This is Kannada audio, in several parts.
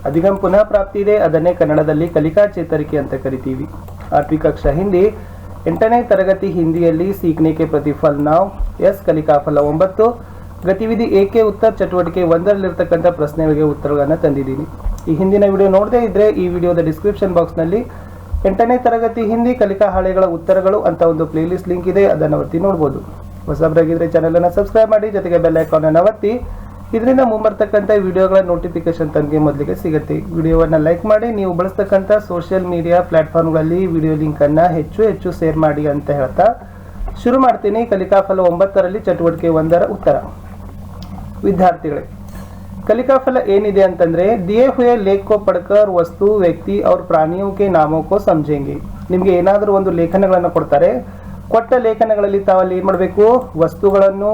ಅಧಿಗಮ್ ಪುನಃ ಪ್ರಾಪ್ತಿ ಇದೆ, ಅದನ್ನೇ ಕನ್ನಡದಲ್ಲಿ ಕಲಿಕಾ ಚೇತರಿಕೆ ಅಂತ ಕರಿತೀವಿ. 8वीं कक्षा ಹಿಂದಿ 8ನೇ ತರಗತಿ ಹಿಂದಿಯಲ್ಲಿ सीखने के प्रतिफल ನಾವು ಎಸ್ ಕಲಿಕಾಫಲ 9 ಗತಿವಿಧಿ ಏಕೆ ಉತ್ತರ ಚಟುವಟಿಕೆ 1ರಲ್ಲಿರ್ತಕ್ಕಂಥ ಪ್ರಶ್ನೆಗಳಿಗೆ ಉತ್ತರಗಳನ್ನು ತಂದಿದ್ದೀನಿ. ಈ ಹಿಂದಿನ ವಿಡಿಯೋ ನೋಡದೇ ಇದ್ರೆ ಈ ವಿಡಿಯೋದ ಡಿಸ್ಕ್ರಿಪ್ಷನ್ ಬಾಕ್ಸ್ನಲ್ಲಿ 8ನೇ ತರಗತಿ ಹಿಂದಿ ಕಲಿಕಾ ಹಾಳೆಗಳ ಉತ್ತರಗಳು ಅಂತ ಒಂದು ಪ್ಲೇಲಿಸ್ಟ್ ಲಿಂಕ್ ಇದೆ, ಅದನ್ನು ಒತ್ತಿ ನೋಡ್ಬೋದು. ಹೊಸಬರಾಗಿದ್ರೆ ಚಾನೆಲ್ ಅನ್ನು ಸಬ್ಸ್ಕ್ರೈಬ್ ಮಾಡಿ, ಜೊತೆಗೆ ಬೆಲ್ ಐಕಾನ್ ಅನ್ನು ಒತ್ತಿ. ಇದರಿಂದ ಮುಂಬರ್ತಕ್ಕಂಥ ವಿಡಿಯೋಗಳ ನೋಟಿಫಿಕೇಶನ್ ತನಗೆ ಮೊದಲಿಗೆ ಸಿಗುತ್ತೆ. ವಿಡಿಯೋವನ್ನು ಲೈಕ್ ಮಾಡಿ, ನೀವು ಬಳಸ್ತಕ್ಕಂಥ ಸೋಷಿಯಲ್ ಮೀಡಿಯಾ ಪ್ಲಾಟ್ಫಾರ್ಮ್ಗಳಲ್ಲಿ ವಿಡಿಯೋ ಲಿಂಕ್ ಅನ್ನು ಹೆಚ್ಚು ಶೇರ್ ಮಾಡಿ ಅಂತ ಹೇಳ್ತಾ ಶುರು ಮಾಡ್ತೀನಿ. ಕಲಿಕಾಫಲ 9ರಲ್ಲಿ ಚಟುವಟಿಕೆ 1ರ ಉತ್ತರ. ವಿದ್ಯಾರ್ಥಿಗಳೇ, ಕಲಿಕಾಫಲ ಏನಿದೆ ಅಂತಂದ್ರೆ ದಿಯೇ ಹುಯೇ ಲೇಖ ಕೋ ಪಡ್ಕರ್ ವಸ್ತು ವ್ಯಕ್ತಿ और ಪ್ರಾಣಿयों के नामों को समझेंगे. ನಿಮಗೆ ಏನಾದರೂ ಒಂದು ಲೇಖನಗಳನ್ನು ಕೊಡ್ತಾರೆ, ಕೊಟ್ಟ ಲೇಖನಗಳಲ್ಲಿ ತಾವಲ್ಲಿ ಏನು ಮಾಡಬೇಕು, ವಸ್ತುಗಳನ್ನು,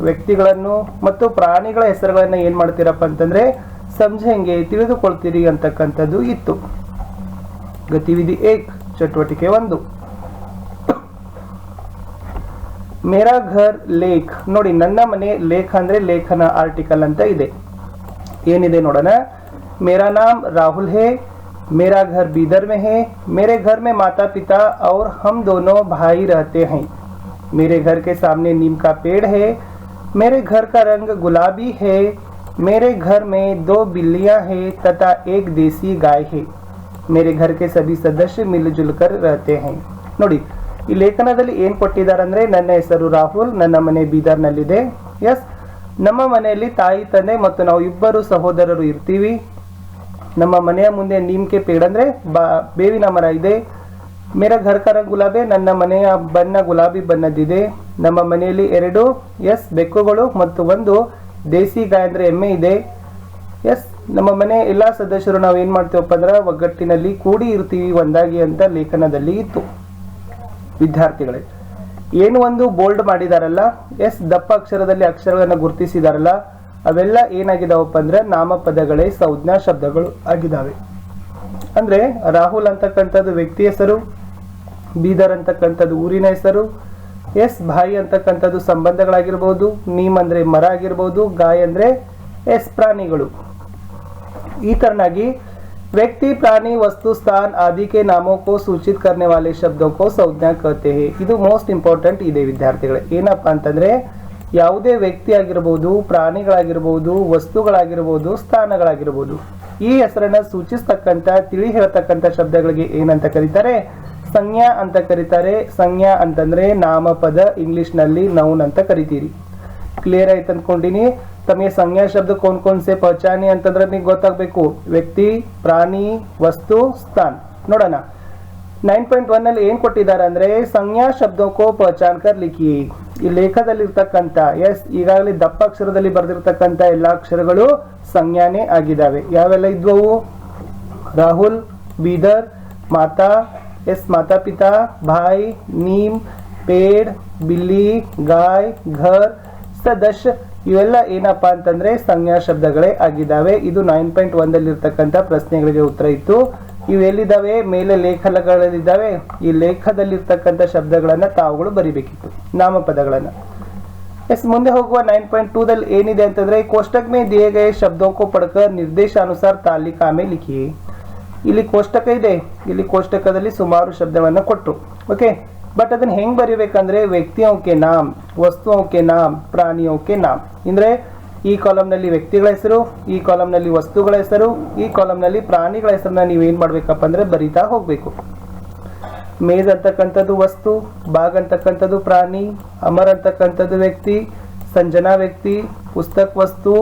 ವ್ಯಕ್ತಿಗಳನ್ನು ಮತ್ತು ಪ್ರಾಣಿಗಳ ಹೆಸರುಗಳನ್ನು ಏನು ಮಾಡ್ತೀರಪ್ಪ ಅಂತಂದ್ರೆ ಸಮझेंगे ತಿಳಿದುಕೊಳ್ತೀರಿ ಅಂತಕ್ಕಂಥದ್ದು ಇತ್ತು. ಗತಿವಿಧಿ 1 ಚಟುವಟಿಕೆ 1 ಮೇರಾ ಘರ್ ಲೇಖ್. ನೋಡಿ, ನನ್ನ ಮನೆ ಲೇಖ ಅಂದ್ರೆ ಲೇಖನ ಆರ್ಟಿಕಲ್ ಅಂತ ಇದೆ. ಏನಿದೆ ನೋಡೋಣ. ಮೇರಾ ನಾಮ್ ರಾಹುಲ್ ಹೇ, मेरा घर बीदर में है, मेरे घर में माता पिता और हम दोनों भाई रहते हैं, मेरे घर के सामने नीम का पेड़ है, मेरे घर का रंग गुलाबी है, मेरे घर में 2 बिल्लियां हैं तथा एक देसी गाय है, मेरे घर के सभी सदस्य मिलजुल कर रहते हैं. ನೋಡಿ, ಈ ಲೇಖನದಲ್ಲಿ ಏನು ಕೊಟ್ಟಿದ್ದಾರೆ ಅಂದ್ರೆ ನನ್ನ ಹೆಸರು ರಾಹುಲ್, ನನ್ನ ಮನೆ ಬೀದರ್ನಲ್ಲಿದೆ. ಎಸ್, ನಮ್ಮ ಮನೆಯಲ್ಲಿ ತಾಯಿ ತಂದೆ ಮತ್ತು ನಾವು ಇಬ್ಬರು ಸಹೋದರರು ಇರ್ತೀವಿ. ನಮ್ಮ ಮನೆಯ ಮುಂದೆ ನೀಮ್ಕೆ ಪೇಡ್ ಅಂದ್ರೆ ಬೇವಿನ ಮರ ಇದೆ. ಮೇರಾ ಘರ್ ಕಾ ರಂಗ್ ಗುಲಾಬಿ, ನನ್ನ ಮನೆಯ ಬಣ್ಣ ಗುಲಾಬಿ ಬಣ್ಣದಿದೆ. ನಮ್ಮ ಮನೆಯಲ್ಲಿ 2 ಬೆಕ್ಕುಗಳು ಮತ್ತು 1 ದೇಸಿ ಗಾಯ ಅಂದ್ರೆ ಎಮ್ಮೆ ಇದೆ. ಎಸ್, ನಮ್ಮ ಮನೆ ಎಲ್ಲಾ ಸದಸ್ಯರು ನಾವು ಏನ್ ಮಾಡ್ತೀವಪ್ಪ ಅಂದ್ರೆ ಒಗ್ಗಟ್ಟಿನಲ್ಲಿ ಕೂಡಿ ಇರ್ತೀವಿ ಒಂದಾಗಿ ಅಂತ ಲೇಖನದಲ್ಲಿ ಇತ್ತು. ವಿದ್ಯಾರ್ಥಿಗಳೇ, ಏನು ಒಂದು ಬೋಲ್ಡ್ ಮಾಡಿದಾರಲ್ಲ, ಎಸ್ ದಪ್ಪ ಅಕ್ಷರದಲ್ಲಿ ಅಕ್ಷರಗಳನ್ನು ಗುರುತಿಸಿದಾರಲ್ಲ, ಅವೆಲ್ಲ ಏನಾಗಿದಾವಪ್ಪ ಅಂದ್ರೆ ನಾಮಪದಗಳೇ, ಸಂಜ್ಞಾ ಶಬ್ದಗಳು ಆಗಿದಾವೆ. ಅಂದ್ರೆ ರಾಹುಲ್ ಅಂತಕ್ಕಂಥದ್ದು ವ್ಯಕ್ತಿ ಹೆಸರು, ಬೀದರ್ ಅಂತಕ್ಕಂಥದ್ದು ಊರಿನ ಹೆಸರು, ಎಸ್ ಭಾಯಿ ಅಂತಕ್ಕಂಥದ್ದು ಸಂಬಂಧಗಳಾಗಿರ್ಬೋದು, ನೀಮ್ ಅಂದ್ರೆ ಮರ ಆಗಿರ್ಬೋದು, ಗಾಯ ಅಂದ್ರೆ ಎಸ್ ಪ್ರಾಣಿಗಳು. ಈ ತರನಾಗಿ ವ್ಯಕ್ತಿ, ಪ್ರಾಣಿ, ವಸ್ತು, ಸ್ಥಾನ आदि के नामों को सूचित करने वाले शब्दों को संज्ञा कहते हैं. ಇದು ಮೋಸ್ಟ್ ಇಂಪಾರ್ಟೆಂಟ್ ಇದೆ ವಿದ್ಯಾರ್ಥಿಗಳೇ. ಏನಪ್ಪಾ ಅಂತಂದ್ರೆ ಯಾವುದೇ ವ್ಯಕ್ತಿ ಆಗಿರಬಹುದು, ಪ್ರಾಣಿಗಳಾಗಿರ್ಬೋದು, ವಸ್ತುಗಳಾಗಿರ್ಬೋದು, ಸ್ಥಾನಗಳಾಗಿರ್ಬೋದು, ಈ ಹೆಸರನ್ನ ಸೂಚಿಸ್ತಕ್ಕಂಥ, ತಿಳಿ ಹೇಳ್ತಕ್ಕಂಥ ಶಬ್ದಗಳಿಗೆ ಏನಂತ ಕರೀತಾರೆ, ಸಂಜ್ಞಾ ಅಂತ ಕರೀತಾರೆ. ಸಂಜ್ಞಾ ಅಂತಂದ್ರೆ ನಾಮಪದ, ಇಂಗ್ಲಿಷ್ ನಲ್ಲಿ ನೌನ್ ಅಂತ ಕರಿತೀರಿ. ಕ್ಲಿಯರ್ ಆಯ್ತು ಅನ್ಕೊಂಡಿನಿ. ತಮಗೆ ಸಂಜ್ಞಾ ಶಬ್ದ ಕೌನ್ ಸೆ ಪಹಚಾನೆ ಅಂತಂದ್ರೆ ನಿಮಗೆ ಗೊತ್ತಾಗಬೇಕು. ವ್ಯಕ್ತಿ, ಪ್ರಾಣಿ, ವಸ್ತು, ಸ್ಥಾನ. ನೋಡೋಣ. 9.1 ನಲ್ಲಿ ಏನ್ ಕೊಟ್ಟಿದ್ದಾರೆ ಅಂದ್ರೆ ಸಂಜ್ಞಾ ಶಬ್ದಕ್ಕೂ ಪಹಚಾನ್ ಕರ್ ಲಿಖಿ. ಈ ಲೇಖದಲ್ಲಿ ಇರ್ತಕ್ಕಂಥ ಎಸ್ ಈಗಾಗಲೇ ದಪ್ಪ ಅಕ್ಷರದಲ್ಲಿ ಬರೆದಿರ್ತಕ್ಕಂಥ ಎಲ್ಲಾ ಅಕ್ಷರಗಳು ಸಂಜ್ಞಾನೇ ಆಗಿದ್ದಾವೆ. ಯಾವೆಲ್ಲ ಇದ್ವವು? ರಾಹುಲ್, ಬೀದರ್, ಮಾತಾ, ಎಸ್ ಮಾತಾ ಪಿತಾ, ಭಾಯ್, ನೀಮ್, ಪೇಡ್, ಬಿಲ್ಲಿ, ಗಾಯ್, ಘರ್, ಸದಸ್ಯ, ಇವೆಲ್ಲ ಏನಪ್ಪಾ ಅಂತಂದ್ರೆ ಸಂಜ್ಞಾ ಶಬ್ದಗಳೇ ಆಗಿದ್ದಾವೆ. ಇದು 9.1 ದಲ್ಲಿ ಇರ್ತಕ್ಕಂಥ ಪ್ರಶ್ನೆಗಳಿಗೆ ಉತ್ತರ ಇತ್ತು. ಇವೆಲ್ಲಿದ್ದಾವೆ? ಮೇಲೆ ಲೇಖನಗಳಿದ್ದಾವೆ. ಈ ಲೇಖದಲ್ಲಿರ್ತಕ್ಕಂಥ ಶಬ್ದಗಳನ್ನ ತಾವುಗಳು ಬರಿಬೇಕಿತ್ತು, ನಾಮಪದಗಳನ್ನ. ಎಸ್, ಮುಂದೆ ಹೋಗುವ 9.2 ದಲ್ಲಿ ಏನಿದೆ ಅಂತಂದ್ರೆ ಕೋಷ್ಟಕ ಮೇ ದಿಯೇ ಗಯೇ ಶಬ್ದೋं को पढ़कर ನಿರ್ದೇಶಾನುಸಾರ ತಾಲಿಕಾ ಮೇ ಲಿಖಿಯೇ. ಇಲ್ಲಿ ಕೋಷ್ಟಕ ಇದೆ. ಇಲ್ಲಿ ಕೋಷ್ಟಕದಲ್ಲಿ ಸುಮಾರು ಶಬ್ದವನ್ನ ಕೊಟ್ಟರು. ಓಕೆ, ಬಟ್ ಅದನ್ನ ಹೆಂಗ್ ಬರಿಬೇಕಂದ್ರೆ ವ್ಯಕ್ತಿಯೋं के नाम, ವಸ್ತುओं के नाम, ಪ್ರಾಣಿयों के नाम. ಅಂದ್ರೆ ಈ ಕಾಲಮ್ ನಲ್ಲಿ ವ್ಯಕ್ತಿಗಳ ಹೆಸರು, ಈ ಕಾಲಮ್ ನಲ್ಲಿ ವಸ್ತುಗಳ ಹೆಸರು, ಈ ಕಾಲಮ್ ನಲ್ಲಿ ಪ್ರಾಣಿಗಳ ಹೆಸರನ್ನ ನೀವು ಏನ್ ಮಾಡ್ಬೇಕಪ್ಪ ಅಂದ್ರೆ ಬರಿತಾ ಹೋಗ್ಬೇಕು. ಮೇಜ್ ಅಂತಕ್ಕಂಥದ್ದು ವಸ್ತು, ಬಾಗ್ ಅಂತಕ್ಕಂಥದ್ದು ಪ್ರಾಣಿ, ಅಮರ್ ಅಂತಕ್ಕಂಥದ್ದು ವ್ಯಕ್ತಿ, ಸಂಜನಾ ವ್ಯಕ್ತಿ, ಪುಸ್ತಕ ವಸ್ತು,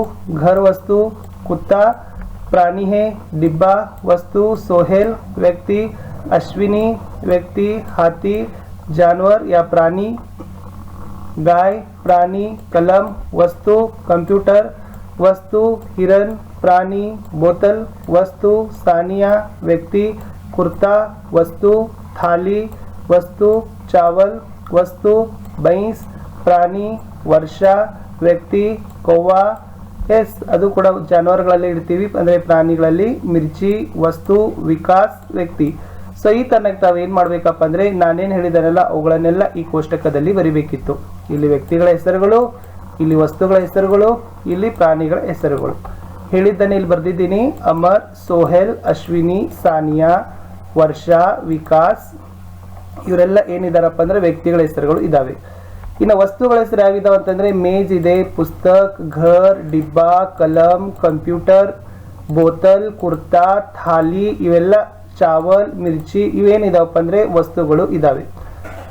ಘರ್ ವಸ್ತು, ಕುತ್ತಾ ಪ್ರಾಣಿ ಹೇ, ಡಿಬ್ಬಾ ವಸ್ತು, ಸೋहेल ವ್ಯಕ್ತಿ, ಅಶ್ವಿನಿ ವ್ಯಕ್ತಿ, ಹಾಥಿ जानवर या प्राणी, गाय प्राणी, कलम वस्तु, कंप्यूटर वस्तु, हिरन प्राणी, बोतल वस्तु, सानिया व्यक्ति, कुर्ता वस्तु, थाली वस्तु, चावल वस्तु, भैंस प्राणी, वर्षा व्यक्ति, कौवा ಎಸ್ ಅದು ಕೂಡ ಜಾನುವಾರುಗಳಲ್ಲಿ ಇಡ್ತೀವಿ ಅಂದ್ರೆ ಪ್ರಾಣಿಗಳಲ್ಲಿ, ಮಿರ್ಚಿ ವಸ್ತು, ವಿಕಾಸ್ ವ್ಯಕ್ತಿ. ಸೊ ಈ ತನಕ ತಾವು ಏನ್ ಮಾಡ್ಬೇಕಪ್ಪ ಅಂದ್ರೆ ನಾನೇನ್ ಹೇಳಿದಾನಲ್ಲ ಅವುಗಳನ್ನೆಲ್ಲ ಈ ಕೋಷ್ಟಕದಲ್ಲಿ ಬರಿಬೇಕಿತ್ತು. ಇಲ್ಲಿ ವ್ಯಕ್ತಿಗಳ ಹೆಸರುಗಳು, ಇಲ್ಲಿ ವಸ್ತುಗಳ ಹೆಸರುಗಳು, ಇಲ್ಲಿ ಪ್ರಾಣಿಗಳ ಹೆಸರುಗಳು. ಹೇಳಿದ್ದನ್ನೇ ಇಲ್ಲಿ ಬರ್ದಿದ್ದೀನಿ. ಅಮರ್, ಸೋಹೆಲ್, ಅಶ್ವಿನಿ, ಸಾನಿಯಾ, ವರ್ಷಾ, ವಿಕಾಸ್ ಇವರೆಲ್ಲ ಏನಿದಾರಪ್ಪ ಅಂದ್ರೆ ವ್ಯಕ್ತಿಗಳ ಹೆಸರುಗಳು ಇದಾವೆ. ಇನ್ನು ವಸ್ತುಗಳ ಹೆಸರು ಯಾವಿದಾವ ಅಂತಂದ್ರೆ ಮೇಜ್ ಇದೆ, ಪುಸ್ತಕ್, ಘರ್, ಡಿಬ್ಬಾ, ಕಲಂ, ಕಂಪ್ಯೂಟರ್, ಬೋತಲ್, ಕುರ್ತಾ, ಥಾಲಿ ಇವೆಲ್ಲ ಚಾವಲ್, ಮಿರ್ಚಿ ಇವೇನಿದಾವಪ್ಪ ಅಂದ್ರೆ ವಸ್ತುಗಳು ಇದಾವೆ.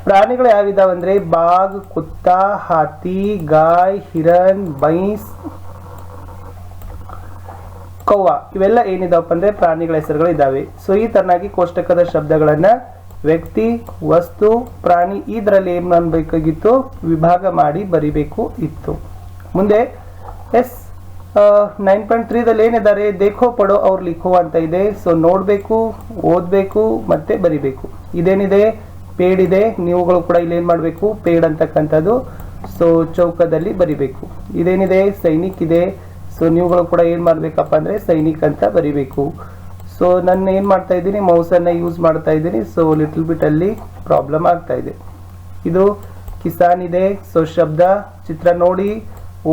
ಪ್ರಾಣಿಗಳು ಯಾವಿದಾವ ಅಂದ್ರೆ ಬಾಗ್, ಕುತ್ತಾ, ಹಾತಿ, ಗಾಯ್, ಹಿರನ್, ಬೈಸ್, ಕೌವ ಇವೆಲ್ಲ ಏನಿದಾವಪ್ಪ ಅಂದ್ರೆ ಪ್ರಾಣಿಗಳ ಹೆಸರುಗಳು ಇದಾವೆ. ಸೊ ಈ ತರನಾಗಿ ಕೋಷ್ಟಕದ ಶಬ್ದಗಳನ್ನ ವ್ಯಕ್ತಿ, ವಸ್ತು, ಪ್ರಾಣಿ ಇದರಲ್ಲಿ ಏನ್ ಅನ್ಬೇಕಾಗಿತ್ತು, ವಿಭಾಗ ಮಾಡಿ ಬರಿಬೇಕು ಇತ್ತು. ಮುಂದೆ ಎಸ್ 9.3 ಏನಿದ್ದಾರೆ, ದೇಖೋ ಪಡೋ ಅವ್ರು ಲಿಖೋ ಅಂತ ಇದೆ. ಸೊ ನೋಡ್ಬೇಕು, ಓದ್ಬೇಕು ಮತ್ತೆ ಬರಿಬೇಕು. ಇದೇನಿದೆ, ಪೇಡ್ ಇದೆ, ನೀವುಗಳು ಕೂಡ ಇಲ್ಲಿ ಏನ್ ಮಾಡ್ಬೇಕು, ಪೇಡ್ ಅಂತಕ್ಕಂಥದ್ದು ಸೊ ಚೌಕದಲ್ಲಿ ಬರಿಬೇಕು. ಇದೇನಿದೆ, ಸೈನಿಕ್ ಇದೆ. ಸೊ ನೀವುಗಳು ಕೂಡ ಏನ್ ಮಾಡ್ಬೇಕಪ್ಪ ಅಂದ್ರೆ ಸೈನಿಕ್ ಅಂತ ಬರಿಬೇಕು. ಸೊ ನಾನು ಏನ್ ಮಾಡ್ತಾ ಇದ್ದೀನಿ, ಮೌಸ್ ಅನ್ನ ಯೂಸ್ ಮಾಡ್ತಾ ಇದ್ದೀನಿ. ಸೊ ಲಿಟಲ್ ಬಿಟ್ ಅಲ್ಲಿ ಪ್ರಾಬ್ಲಮ್ ಆಗ್ತಾ ಇದೆ. ಇದು ಕಿಸಾನ್ ಇದೆ. ಸೊ ಶಬ್ದ ಚಿತ್ರ ನೋಡಿ,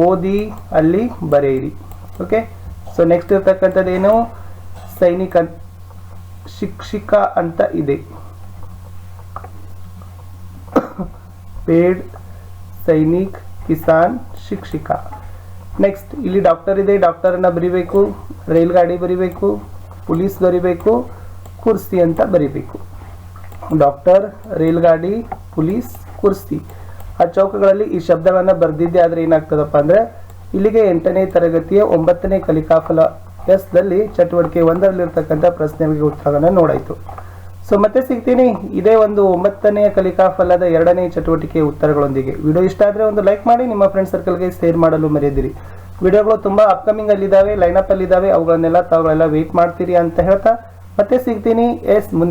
ಓದಿ, ಅಲ್ಲಿ ಬರೆಯಿರಿ. ಓಕೆ. ಸೊ ನೆಕ್ಸ್ಟ್ ಇರ್ತಕ್ಕಂಥದ್ದು ಏನು, ಸೈನಿಕ ಶಿಕ್ಷಿಕ ಅಂತ ಇದೆ. ಪೇಡ್, ಸೈನಿಕ್, ಕಿಸಾನ್, ಶಿಕ್ಷಿಕ. ನೆಕ್ಸ್ಟ್ ಇಲ್ಲಿ ಡಾಕ್ಟರ್ ಇದೆ, ಡಾಕ್ಟರ್ ಅನ್ನ ಬರಿಬೇಕು. ರೈಲ್ ಗಾಡಿ ಬರಿಬೇಕು, ಪೊಲೀಸ್ ಬರಿಬೇಕು, ಕುರ್ಸಿ ಅಂತ ಬರಿಬೇಕು. ಡಾಕ್ಟರ್, ರೈಲ್ ಗಾಡಿ, ಪೊಲೀಸ್, ಕುರ್ಸಿ ಆ ಚೌಕಗಳಲ್ಲಿ ಈ ಶಬ್ದಗಳನ್ನ ಬರ್ದಿದ್ದೆ ಆದ್ರೆ ಏನಾಗ್ತದಪ್ಪ ಅಂದ್ರೆ ಇಲ್ಲಿಗೆ 8ನೇ ತರಗತಿಯ 9ನೇ ಕಲಿಕಾಫಲ ಎಸ್ ದಲ್ಲಿ ಚಟುವಟಿಕೆ 1ರಲ್ಲಿರ್ತಕ್ಕಂಥ ಪ್ರಶ್ನೆಗಳಿಗೆ ಉತ್ತರಗಳನ್ನ ನೋಡಾಯ್ತು. ಸೊ ಮತ್ತೆ ಸಿಗ್ತೀನಿ ಇದೇ ಒಂದು 9ನೇ ಕಲಿಕಾಫಲದ 2ನೇ ಚಟುವಟಿಕೆಯ ಉತ್ತರಗಳೊಂದಿಗೆ. ವಿಡಿಯೋ ಇಷ್ಟ ಆದ್ರೆ ಒಂದು ಲೈಕ್ ಮಾಡಿ, ನಿಮ್ಮ ಫ್ರೆಂಡ್ ಸರ್ಕಲ್ಗೆ ಶೇರ್ ಮಾಡಲು ಮರೆಯದಿರಿ. ವಿಡಿಯೋಗಳು ತುಂಬಾ ಅಪ್ಕಮಿಂಗ್ ಅಲ್ಲಿ ಇದಾವೆ, ಲೈನ್ ಅಪ್ ಅಲ್ಲಿ ಇದಾವೆ, ಅವುಗಳನ್ನೆಲ್ಲ ತಾವುಗಳೆಲ್ಲ ವೇಟ್ ಮಾಡ್ತೀರಿ ಅಂತ ಹೇಳ್ತಾ ಮತ್ತೆ ಸಿಗ್ತೀನಿ ಎಸ್ ಮುಂದೆ.